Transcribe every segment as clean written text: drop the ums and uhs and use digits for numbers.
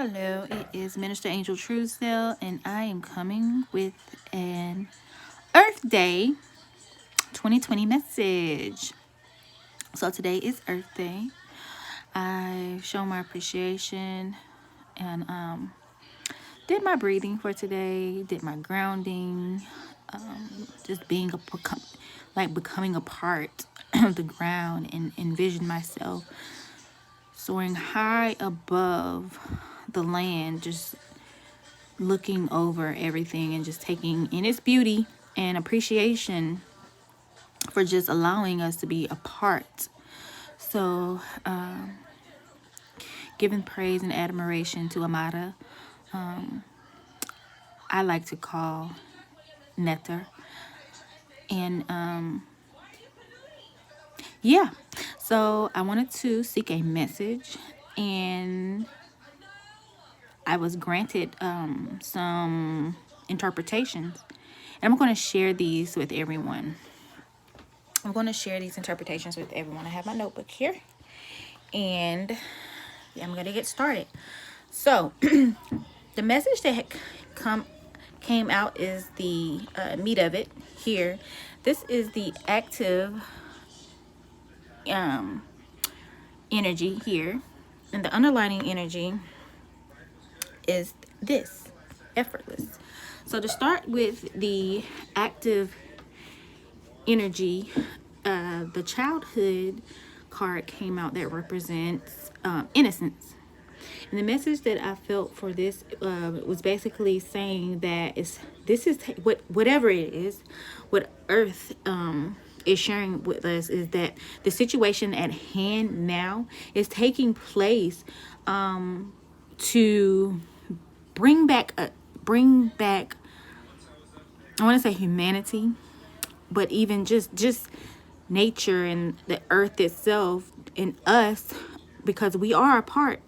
Hello, it is Minister Angel Truesdale, and I am coming with an Earth Day 2020 message. So today is Earth Day. I show my appreciation and did my breathing for today, did my grounding, just becoming a part of the ground and envision myself soaring high above the land, just looking over everything and just taking in its beauty and appreciation for just allowing us to be a part. So, giving praise and admiration to Amada, I like to call Nether. And yeah, so I wanted to seek a message, and I was granted some interpretations. And I'm going to share these with everyone. I'm going to share these interpretations with everyone. I have my notebook here, and yeah, I'm going to get started. So, the message that came out is the meat of it here. This is the active energy here, and the underlining energy is this, effortless. So to start with the active energy, the childhood card came out that represents innocence. And the message that I felt for this was basically saying that whatever it is, what Earth is sharing with us is that the situation at hand now is taking place to bring back I want to say humanity, but even just nature and the earth itself and us, because we are a part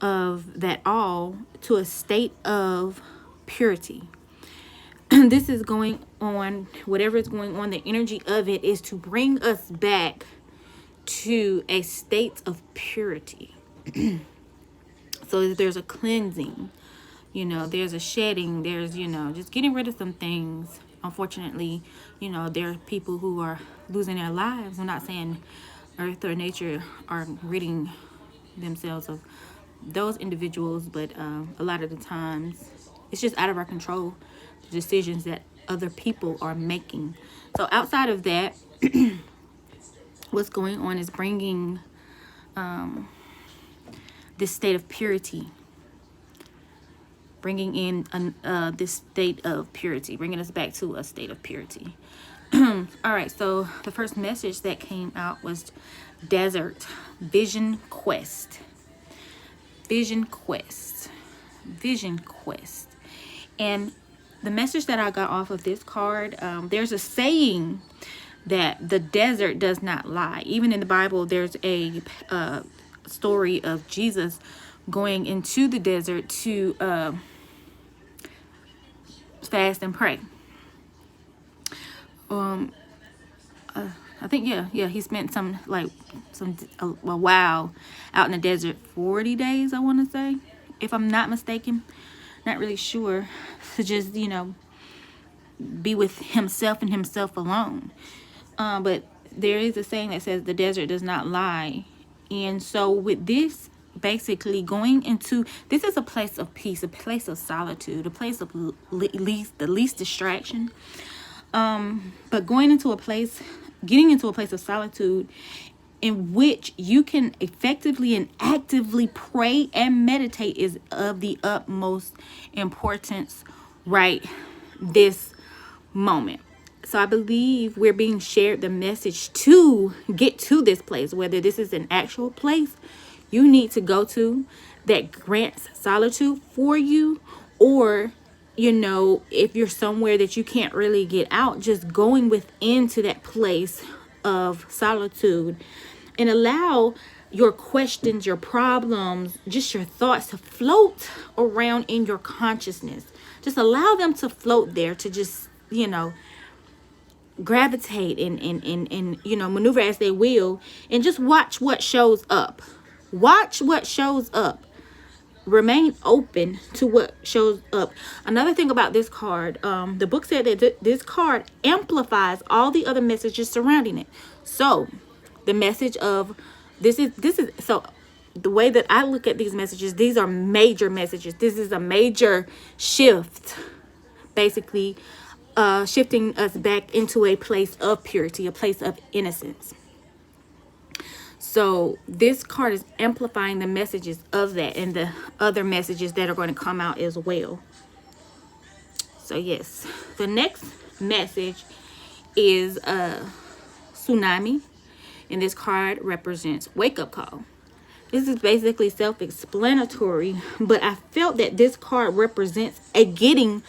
of that all, to a state of purity. This is going on, whatever is going on, the energy of it is to bring us back to a state of purity. So there's a cleansing, there's a shedding, there's, just getting rid of some things. Unfortunately, there are people who are losing their lives. I'm not saying earth or nature are ridding themselves of those individuals, but a lot of the times it's just out of our control, the decisions that other people are making. So outside of that, what's going on is bringing this state of purity, bringing in this state of purity, bringing us back to a state of purity. All right, so the first message that came out was desert, vision quest, vision quest, vision quest. And the message that I got off of this card, there's a saying that the desert does not lie. Even in the Bible, there's a story of Jesus going into the desert to fast and pray. I think he spent a while out in the desert, 40 days, I want to say, if I'm not mistaken. Not really sure, to just be with himself and himself alone. But there is a saying that says the desert does not lie. And so with this, basically going into, this is a place of peace, a place of solitude, a place of the least distraction. But getting into a place of solitude in which you can effectively and actively pray and meditate is of the utmost importance right this moment. So I believe we're being shared the message to get to this place, whether this is an actual place you need to go to that grants solitude for you, or if you're somewhere that you can't really get out, just going within to that place of solitude and allow your questions, your problems, just your thoughts to float around in your consciousness. Just allow them to float there, to just, gravitate and maneuver as they will, and just watch what shows up. Watch what shows up. remain open to what shows up. Another thing about this card, the book said that this card amplifies all the other messages surrounding it. So the message of this is so the way that I look at these messages, these are major messages. This is a major shift, basically shifting us back into a place of purity, a place of innocence. So this card is amplifying the messages of that and the other messages that are going to come out as well. So yes, the next message is tsunami, and this card represents wake up call. This is basically self-explanatory, but I felt that this card represents a getting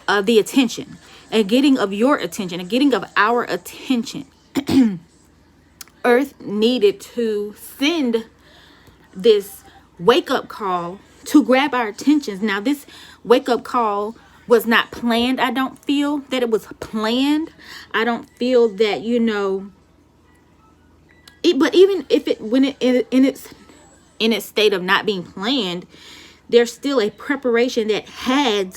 of the attention, a getting of your attention, a getting of our attention. Earth needed to send this wake-up call to grab our attentions. Now, this wake-up call was not planned. I don't feel that it was planned. I don't feel that, you know, but even if it, when it in its state of not being planned, there's still a preparation that had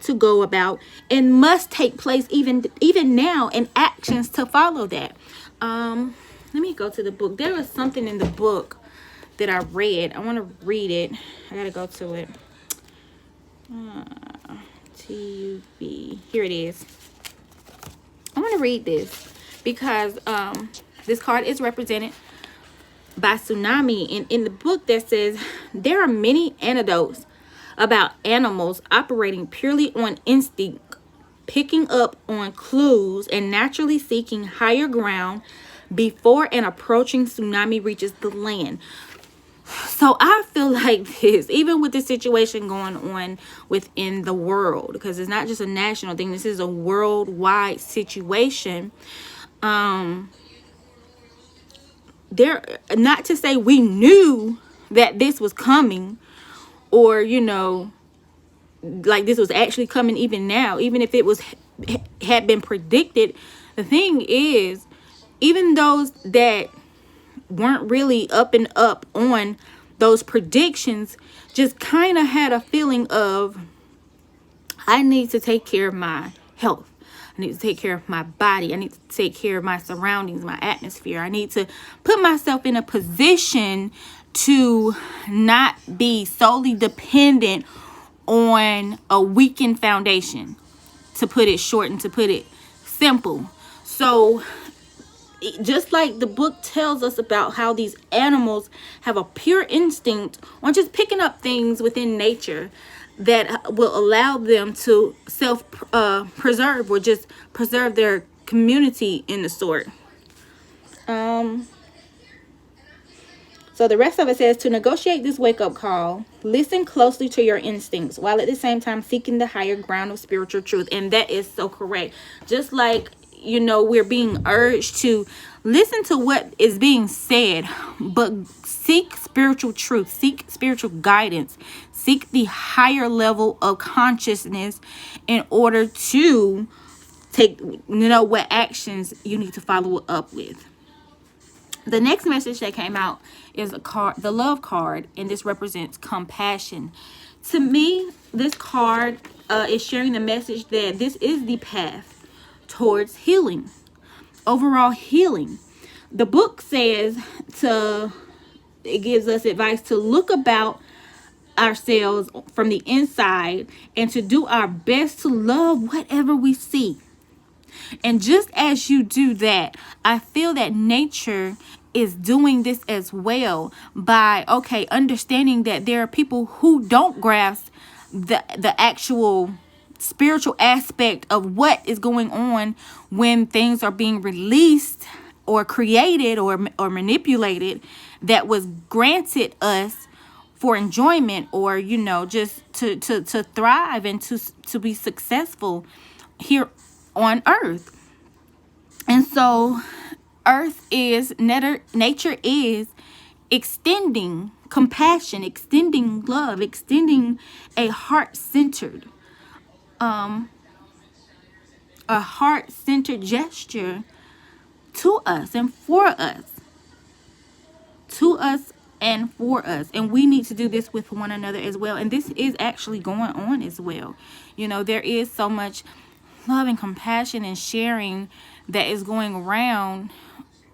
to go about and must take place even now, and actions to follow that. Let me go to the book. There was something in the book that I read. I want to read it. I gotta go to it. TUB. Here it is. I want to read this because this card is represented by tsunami. And in the book that says there are many anecdotes about animals operating purely on instinct, picking up on clues, and naturally seeking higher ground before an approaching tsunami reaches the land. So I feel like this, even with the situation going on within the world, because it's not just a national thing, this is a worldwide situation. There, not to say we knew that this was coming, or, you know, like this was actually coming even now, even if it was had been predicted. The thing is, even those that weren't really up and up on those predictions just kind of had a feeling of, I need to take care of my health. I need to take care of my body. I need to take care of my surroundings, my atmosphere. I need to put myself in a position to not be solely dependent on a weakened foundation, to put it short and to put it simple. So just like the book tells us about how these animals have a pure instinct on just picking up things within nature that will allow them to self-preserve or just preserve their community in the sort. So the rest of it says, to negotiate this wake-up call, listen closely to your instincts while at the same time seeking the higher ground of spiritual truth. And that is so correct. Just like, you know, we're being urged to listen to what is being said, but seek spiritual truth, seek spiritual guidance, seek the higher level of consciousness in order to take, you know, what actions you need to follow up with. The next message that came out is a card, the love card, and this represents compassion. To me, this card is sharing the message that this is the path towards healing, overall healing. The book says it gives us advice to look about ourselves from the inside and to do our best to love whatever we see. And just as you do that, I feel that nature is doing this as well by, understanding that there are people who don't grasp the actual spiritual aspect of what is going on when things are being released or created or manipulated that was granted us for enjoyment, or, you know, just to thrive and to be successful here on earth. And so nature is extending compassion, extending love, extending a heart-centered gesture to us and for us, to us and for us. And we need to do this with one another as well. And this is actually going on as well. You know, there is so much love and compassion and sharing that is going around.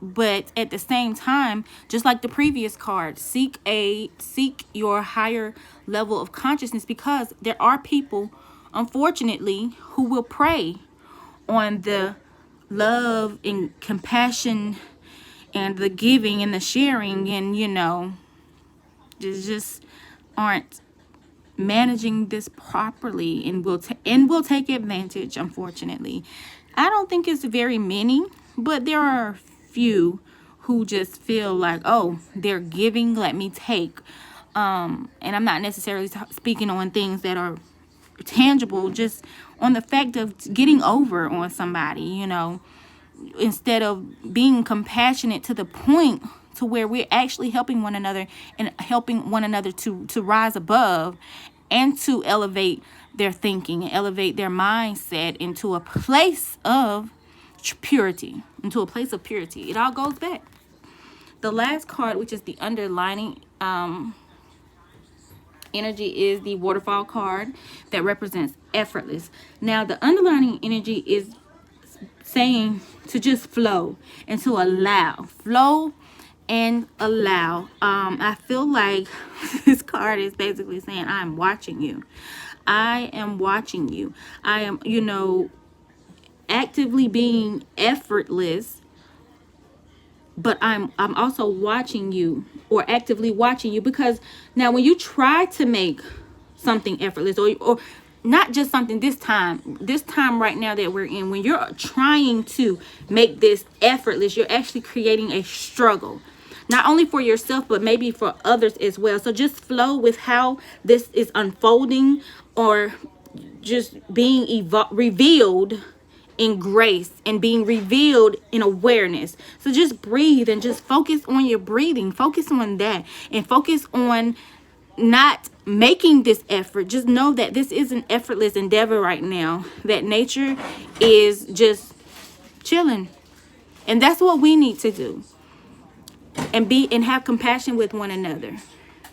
But at the same time, just like the previous card, seek your higher level of consciousness, because there are people, unfortunately, who will prey on the love and compassion and the giving and the sharing, and you know, just aren't managing this properly, and will take advantage, unfortunately. I don't think it's very many, but there are a few who just feel like, oh, they're giving, let me take. And I'm not necessarily speaking on things that are tangible, just on the fact of getting over on somebody, you know, instead of being compassionate to the point to where we're actually helping one another and helping one another to rise above and to elevate their thinking and elevate their mindset into a place of purity, into a place of purity. It all goes back. The last card, which is the underlining energy, is the waterfall card that represents effortless. Now, the underlining energy is saying to just flow and to allow. Flow and allow. I feel like this card is basically saying, I'm watching you. I am watching you. I am, you know, actively being effortless, but I'm also watching you, or actively watching you, because now when you try to make something effortless, or not just something this time right now that we're in, when you're trying to make this effortless, you're actually creating a struggle, not only for yourself but maybe for others as well. So just flow with how this is unfolding, or just being revealed in grace and being revealed in awareness. So just breathe and just focus on your breathing. Focus on that, and focus on not making this effort. Just know that this is an effortless endeavor right now, that nature is just chilling. And that's what we need to do, and have compassion with one another.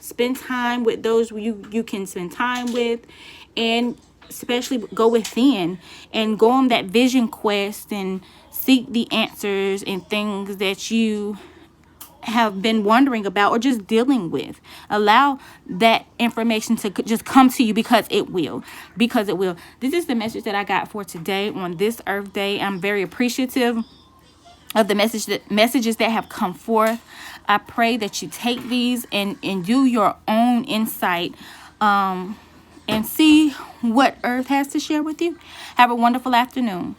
Spend time with those you can spend time with, and especially go within and go on that vision quest and seek the answers and things that you have been wondering about or just dealing with. Allow that information to just come to you, because it will. This is the message that I got for today on this Earth Day. I'm very appreciative of the messages that have come forth. I pray that you take these and do your own insight, and see what Earth has to share with you. Have a wonderful afternoon.